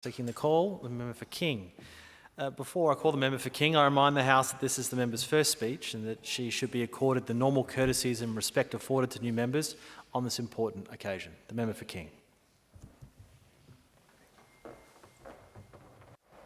Seeking the call, the member for King. Before I call the member for King, I remind the House that this is the member's first speech and that she should be accorded the normal courtesies and respect afforded to new members on this important occasion. The member for King.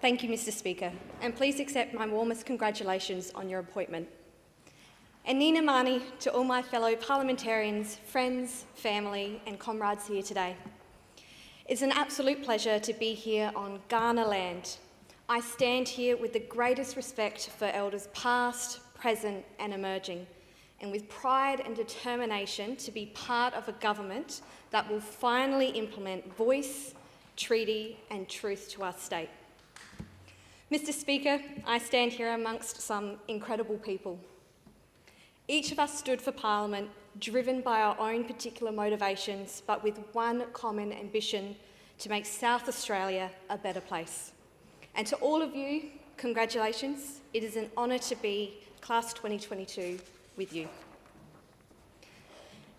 Thank you, Mr Speaker, and please accept my warmest congratulations on your appointment. And Nina Mani to all my fellow parliamentarians, friends, family and comrades here today. It's an absolute pleasure to be here on Kaurna land. I stand here with the greatest respect for elders past, present and emerging, and with pride and determination to be part of a government that will finally implement voice, treaty and truth to our state. Mr Speaker, I stand here amongst some incredible people. Each of us stood for Parliament, driven by our own particular motivations, but with one common ambition: to make South Australia a better place. And to all of you, congratulations. It is an honour to be Class 2022 with you.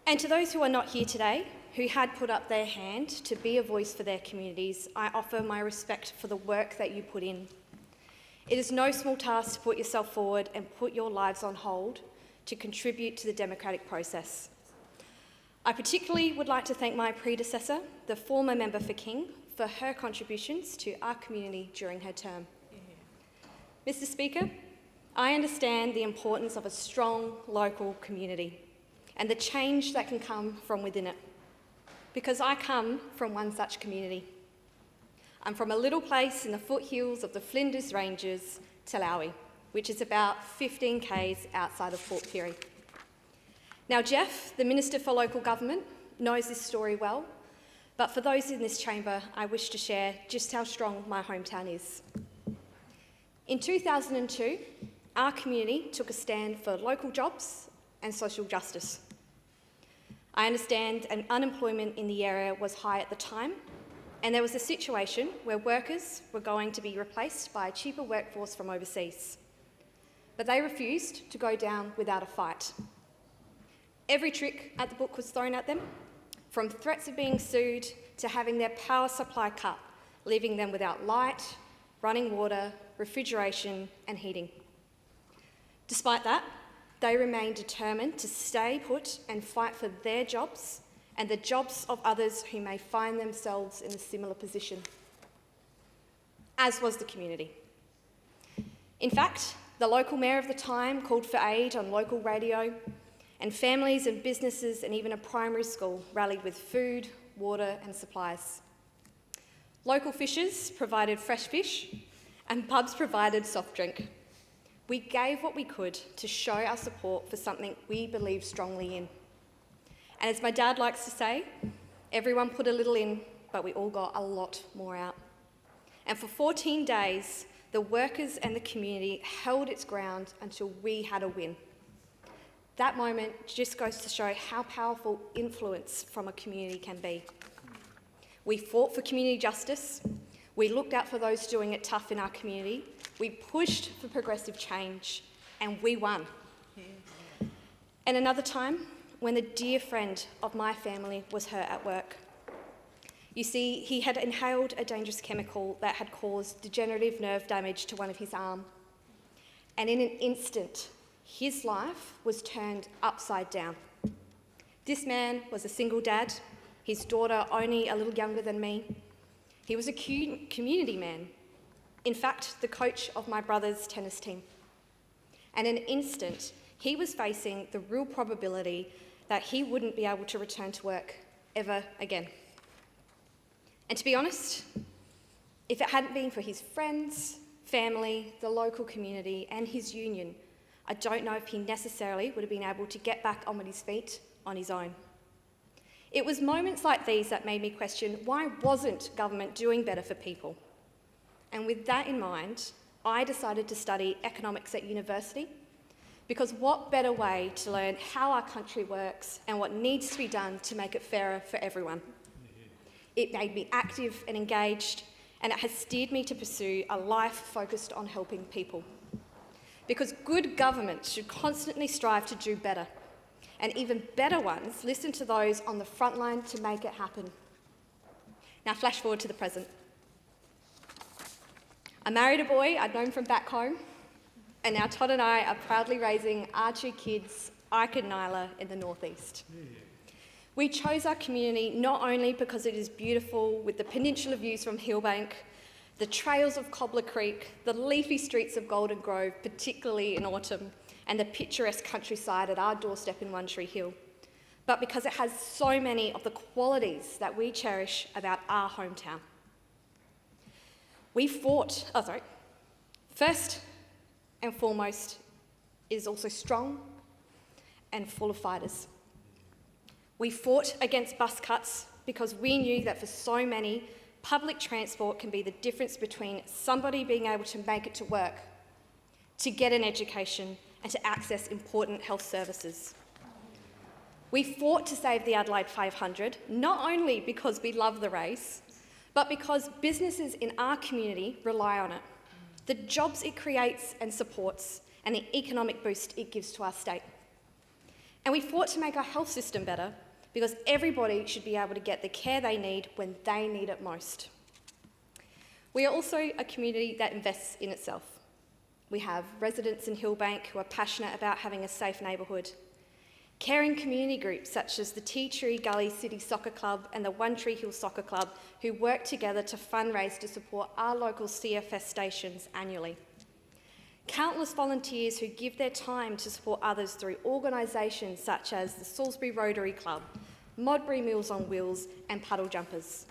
And to those who are not here today, who had put up their hand to be a voice for their communities, I offer my respect for the work that you put in. It is no small task to put yourself forward and put your lives on hold to contribute to the democratic process. I particularly would like to thank my predecessor, the former member for King, for her contributions to our community during her term. Mr Speaker, I understand the importance of a strong local community and the change that can come from within it, because I come from one such community. I'm from a little place in the foothills of the Flinders Ranges, Talawi, which is about 15 k's outside of Port Pirie. Now, Jeff, the Minister for Local Government, knows this story well, but for those in this chamber, I wish to share just how strong my hometown is. In 2002, our community took a stand for local jobs and social justice. I understand unemployment in the area was high at the time, and there was a situation where workers were going to be replaced by a cheaper workforce from overseas. But they refused to go down without a fight. Every trick at the book was thrown at them, from threats of being sued to having their power supply cut, leaving them without light, running water, refrigeration and heating. Despite that, they remained determined to stay put and fight for their jobs and the jobs of others who may find themselves in a similar position, as was the community. In fact, the local mayor of the time called for aid on local radio, and families and businesses and even a primary school rallied with food, water and supplies. Local fishers provided fresh fish and pubs provided soft drink. We gave what we could to show our support for something we believe strongly in. And as my dad likes to say, everyone put a little in, but we all got a lot more out. And for 14 days, the workers and the community held its ground until we had a win. That moment just goes to show how powerful influence from a community can be. We fought for community justice, we looked out for those doing it tough in our community, we pushed for progressive change, and we won. And another time, when a dear friend of my family was hurt at work. You see, he had inhaled a dangerous chemical that had caused degenerative nerve damage to one of his arms. And in an instant, his life was turned upside down. This man was a single dad, his daughter only a little younger than me. He was a community man, in fact, the coach of my brother's tennis team. And in an instant, he was facing the real probability that he wouldn't be able to return to work ever again. And to be honest, if it hadn't been for his friends, family, the local community and his union, I don't know if he necessarily would have been able to get back on his feet on his own. It was moments like these that made me question, why wasn't government doing better for people? And with that in mind, I decided to study economics at university, because what better way to learn how our country works and what needs to be done to make it fairer for everyone. It made me active and engaged, and it has steered me to pursue a life focused on helping people. Because good government should constantly strive to do better, and even better ones listen to those on the front line to make it happen. Now flash forward to the present. I married a boy I'd known from back home, and now Todd and I are proudly raising our two kids, Ike and Nyla, in the northeast. We chose our community not only because it is beautiful with the peninsula views from Hillbank, the trails of Cobbler Creek, the leafy streets of Golden Grove, particularly in autumn, and the picturesque countryside at our doorstep in One Tree Hill, but because it has so many of the qualities that we cherish about our hometown. First and foremost, it is also strong and full of fighters. We fought against bus cuts because we knew that for so many, public transport can be the difference between somebody being able to make it to work, to get an education, and to access important health services. We fought to save the Adelaide 500, not only because we love the race, but because businesses in our community rely on it, the jobs it creates and supports, and the economic boost it gives to our state. And we fought to make our health system better because everybody should be able to get the care they need when they need it most. We are also a community that invests in itself. We have residents in Hillbank who are passionate about having a safe neighbourhood, caring community groups such as the Tea Tree Gully City Soccer Club and the One Tree Hill Soccer Club who work together to fundraise to support our local CFS stations annually. Countless volunteers who give their time to support others through organisations such as the Salisbury Rotary Club, Modbury Meals on Wheels and Puddle Jumpers.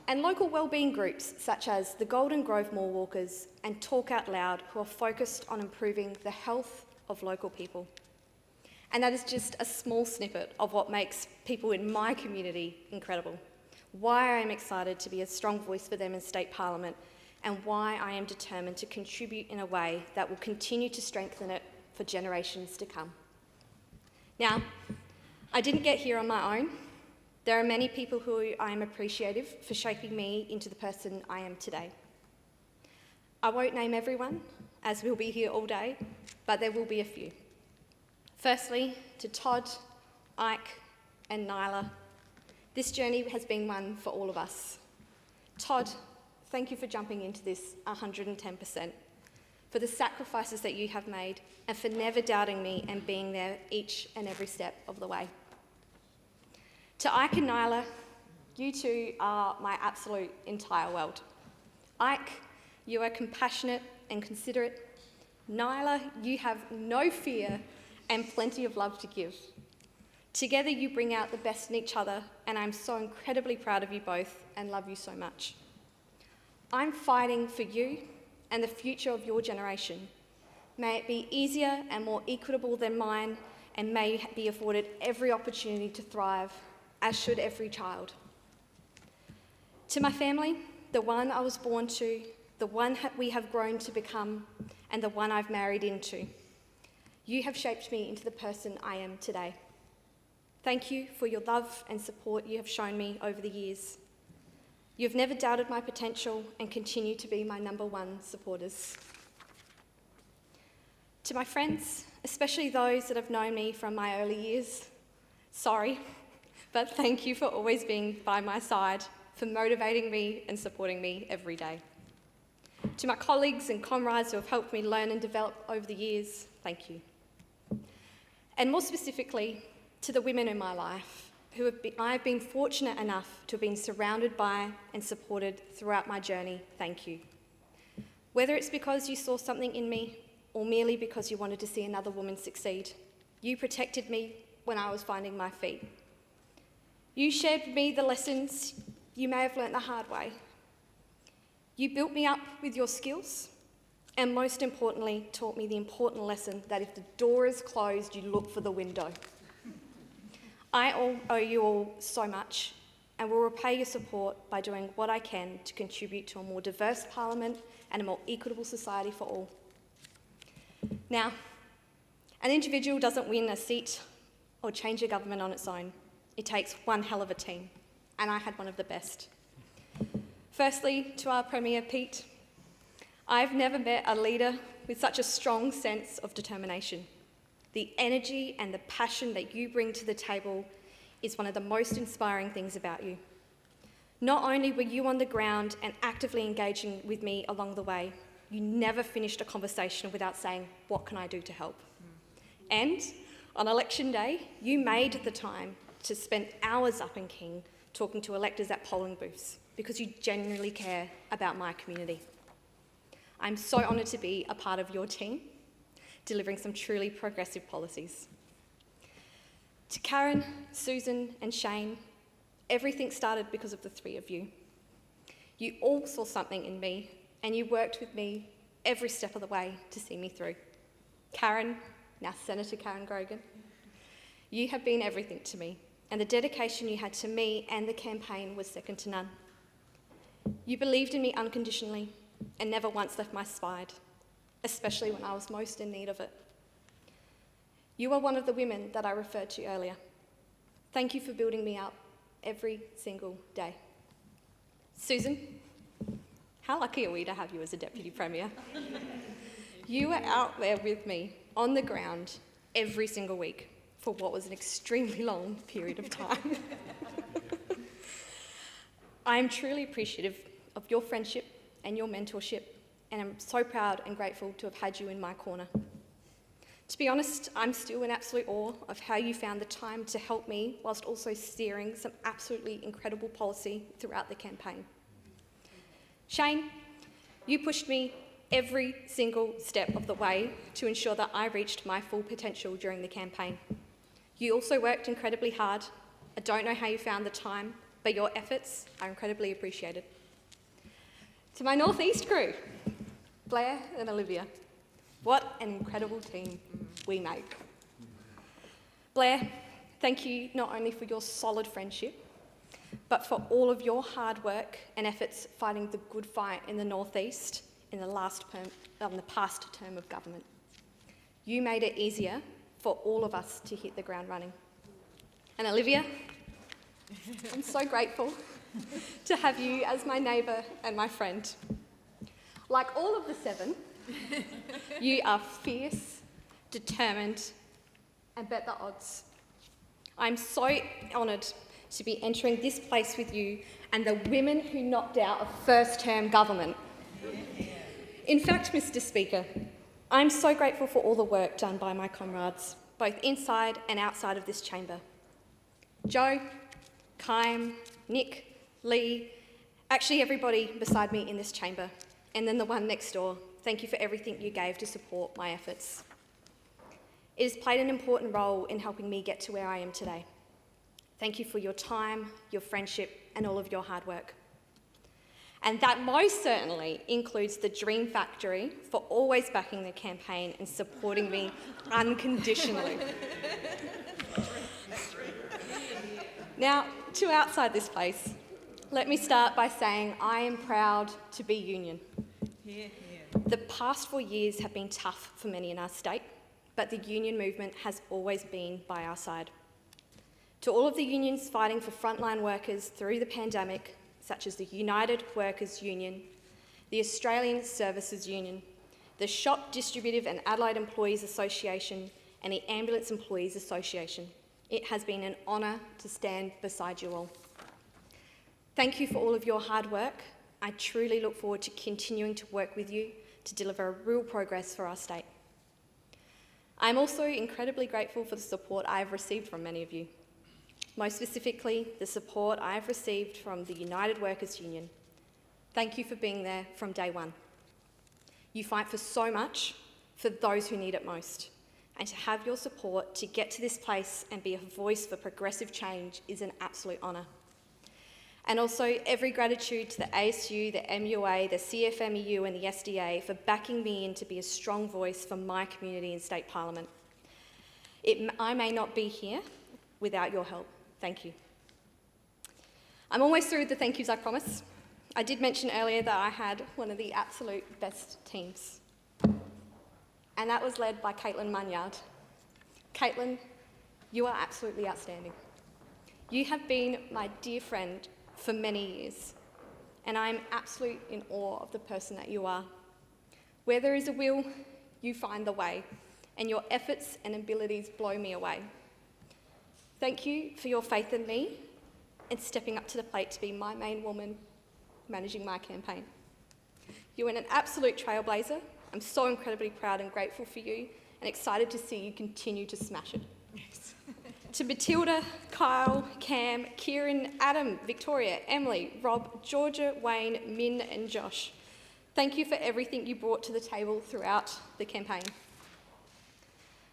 And local wellbeing groups such as the Golden Grove Mall Walkers and Talk Out Loud who are focused on improving the health of local people. And that is just a small snippet of what makes people in my community incredible, why I am excited to be a strong voice for them in State Parliament, and why I am determined to contribute in a way that will continue to strengthen it for generations to come. Now, I didn't get here on my own. There are many people who I am appreciative for shaping me into the person I am today. I won't name everyone, as we'll be here all day, but there will be a few. Firstly, to Todd, Ike, and Nyla, this journey has been one for all of us. Todd, thank you for jumping into this 110%, for the sacrifices that you have made, and for never doubting me and being there each and every step of the way. To Ike and Nyla, you two are my absolute entire world. Ike, you are compassionate and considerate. Nyla, you have no fear and plenty of love to give. Together you bring out the best in each other, and I'm so incredibly proud of you both and love you so much. I'm fighting for you and the future of your generation. May it be easier and more equitable than mine, and may you be afforded every opportunity to thrive, as should every child. To my family, the one I was born to, the one we have grown to become, and the one I've married into, you have shaped me into the person I am today. Thank you for your love and support you have shown me over the years. You've never doubted my potential and continue to be my #1 supporters. To my friends, especially those that have known me from my early years, sorry, but thank you for always being by my side, for motivating me and supporting me every day. To my colleagues and comrades who have helped me learn and develop over the years, thank you. And more specifically, to the women in my life, I have been fortunate enough to have been surrounded by and supported throughout my journey, thank you. Whether it's because you saw something in me or merely because you wanted to see another woman succeed, you protected me when I was finding my feet. You shared with me the lessons you may have learnt the hard way. You built me up with your skills, and most importantly, taught me the important lesson that if the door is closed, you look for the window. I owe you all so much, and will repay your support by doing what I can to contribute to a more diverse parliament and a more equitable society for all. Now, an individual doesn't win a seat or change a government on its own. It takes one hell of a team, and I had one of the best. Firstly, to our Premier Pete, I've never met a leader with such a strong sense of determination. The energy and the passion that you bring to the table is one of the most inspiring things about you. Not only were you on the ground and actively engaging with me along the way, you never finished a conversation without saying, "What can I do to help?" And on election day, you made the time to spend hours up in King talking to electors at polling booths because you genuinely care about my community. I'm so honoured to be a part of your team, delivering some truly progressive policies. To Karen, Susan and Shane, everything started because of the three of you. You all saw something in me and you worked with me every step of the way to see me through. Karen, now Senator Karen Grogan, you have been everything to me, and the dedication you had to me and the campaign was second to none. You believed in me unconditionally and never once left my side, especially when I was most in need of it. You are one of the women that I referred to earlier. Thank you for building me up every single day. Susan, how lucky are we to have you as a Deputy Premier? You were out there with me on the ground every single week for what was an extremely long period of time. I am truly appreciative of your friendship and your mentorship, and I'm so proud and grateful to have had you in my corner. To be honest, I'm still in absolute awe of how you found the time to help me whilst also steering some absolutely incredible policy throughout the campaign. Shane, you pushed me every single step of the way to ensure that I reached my full potential during the campaign. You also worked incredibly hard. I don't know how you found the time, but your efforts are incredibly appreciated. To my North East crew, Blair and Olivia, what an incredible team we make. Blair, thank you not only for your solid friendship, but for all of your hard work and efforts fighting the good fight in the North East in the past term of government. You made it easier for all of us to hit the ground running. And Olivia, I'm so grateful to have you as my neighbour and my friend. Like all of the seven, you are fierce, determined, and bet the odds. I'm so honoured to be entering this place with you and the women who knocked out a first-term government. In fact, Mr. Speaker, I'm so grateful for all the work done by my comrades, both inside and outside of this chamber. Joe, Kym, Nick, Lee, actually everybody beside me in this chamber, and then the one next door, thank you for everything you gave to support my efforts. It has played an important role in helping me get to where I am today. Thank you for your time, your friendship, and all of your hard work. And that most certainly includes the Dream Factory for always backing the campaign and supporting me unconditionally. Now, to outside this place, let me start by saying I am proud to be union. The past 4 years have been tough for many in our state, but the union movement has always been by our side. To all of the unions fighting for frontline workers through the pandemic, such as the United Workers Union, the Australian Services Union, the Shop Distributive and Allied Employees Association, and the Ambulance Employees Association, it has been an honour to stand beside you all. Thank you for all of your hard work. I truly look forward to continuing to work with you to deliver real progress for our state. I'm also incredibly grateful for the support I have received from many of you. Most specifically, the support I have received from the United Workers Union. Thank you for being there from day one. You fight for so much for those who need it most, and to have your support to get to this place and be a voice for progressive change is an absolute honour. And also every gratitude to the ASU, the MUA, the CFMEU and the SDA for backing me in to be a strong voice for my community in State Parliament. I may not be here without your help. Thank you. I'm almost through with the thank yous, I promise. I did mention earlier that I had one of the absolute best teams, and that was led by Caitlin Munyard. Caitlin, you are absolutely outstanding. You have been my dear friend for many years, and I am absolutely in awe of the person that you are. Where there is a will, you find the way, and your efforts and abilities blow me away. Thank you for your faith in me and stepping up to the plate to be my main woman managing my campaign. You're an absolute trailblazer. I'm so incredibly proud and grateful for you and excited to see you continue to smash it. Yes. To Matilda, Kyle, Cam, Kieran, Adam, Victoria, Emily, Rob, Georgia, Wayne, Min and Josh, thank you for everything you brought to the table throughout the campaign.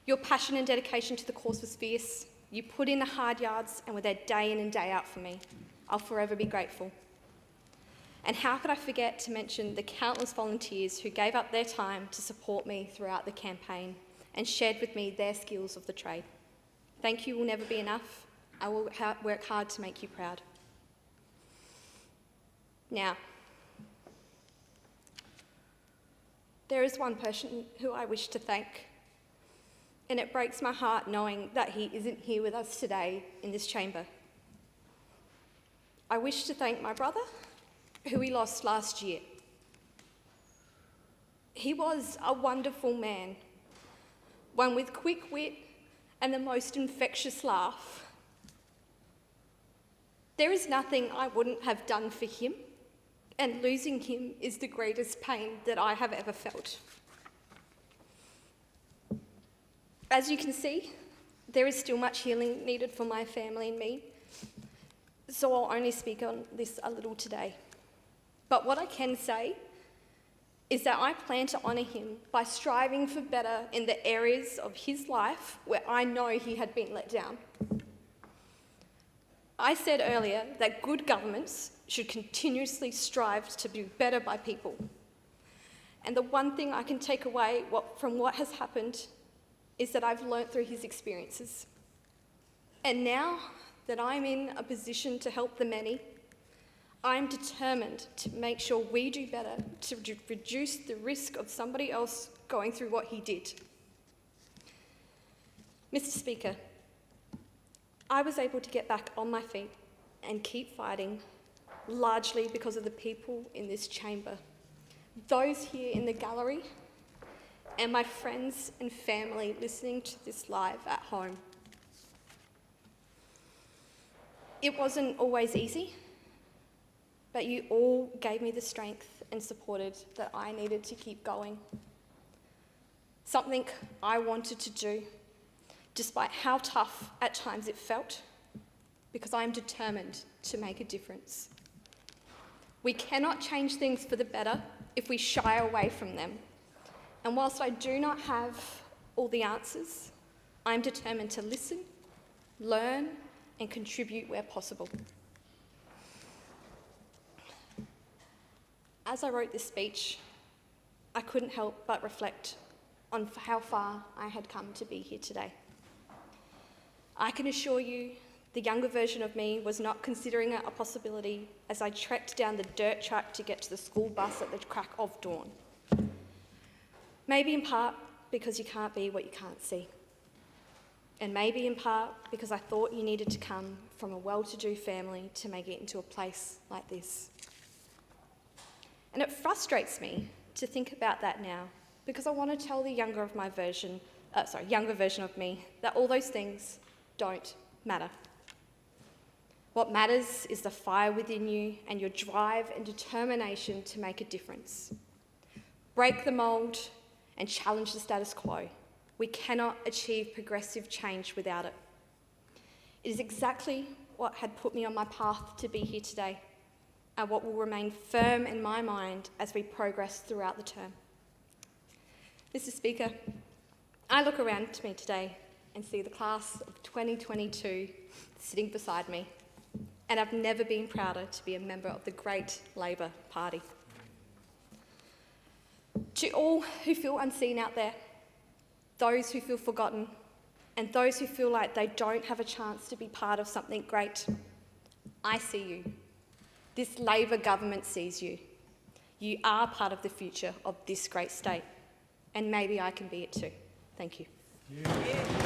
Your passion and dedication to the cause was fierce. You put in the hard yards and were there day in and day out for me. I'll forever be grateful. And how could I forget to mention the countless volunteers who gave up their time to support me throughout the campaign and shared with me their skills of the trade. Thank you will never be enough. I will work hard to make you proud. Now, there is one person who I wish to thank, and it breaks my heart knowing that he isn't here with us today in this chamber. I wish to thank my brother, who we lost last year. He was a wonderful man, one with quick wit and the most infectious laugh. There is nothing I wouldn't have done for him, and losing him is the greatest pain that I have ever felt. As you can see, there is still much healing needed for my family and me, so I'll only speak on this a little today. But what I can say is that I plan to honour him by striving for better in the areas of his life where I know he had been let down. I said earlier that good governments should continuously strive to do better by people. And the one thing I can take away from what has happened is that I've learnt through his experiences. And now that I'm in a position to help the many, I'm determined to make sure we do better to reduce the risk of somebody else going through what he did. Mr. Speaker, I was able to get back on my feet and keep fighting, largely because of the people in this chamber, those here in the gallery, and my friends and family listening to this live at home. It wasn't always easy, but you all gave me the strength and supported that I needed to keep going. Something I wanted to do, despite how tough at times it felt, because I am determined to make a difference. We cannot change things for the better if we shy away from them. And whilst I do not have all the answers, I'm determined to listen, learn, and contribute where possible. As I wrote this speech, I couldn't help but reflect on how far I had come to be here today. I can assure you the younger version of me was not considering it a possibility as I trekked down the dirt track to get to the school bus at the crack of dawn. Maybe in part because you can't be what you can't see. And maybe in part because I thought you needed to come from a well-to-do family to make it into a place like this. And it frustrates me to think about that now, because I want to tell the younger version of me that all those things don't matter. What matters is the fire within you and your drive and determination to make a difference. Break the mould and challenge the status quo. We cannot achieve progressive change without it. It is exactly what had put me on my path to be here today, and what will remain firm in my mind as we progress throughout the term. Mr. Speaker, I look around to me today and see the class of 2022 sitting beside me, and I've never been prouder to be a member of the great Labor Party. To all who feel unseen out there, those who feel forgotten, and those who feel like they don't have a chance to be part of something great, I see you. This Labor government sees you. You are part of the future of this great state, and maybe I can be it too. Thank you. Yeah.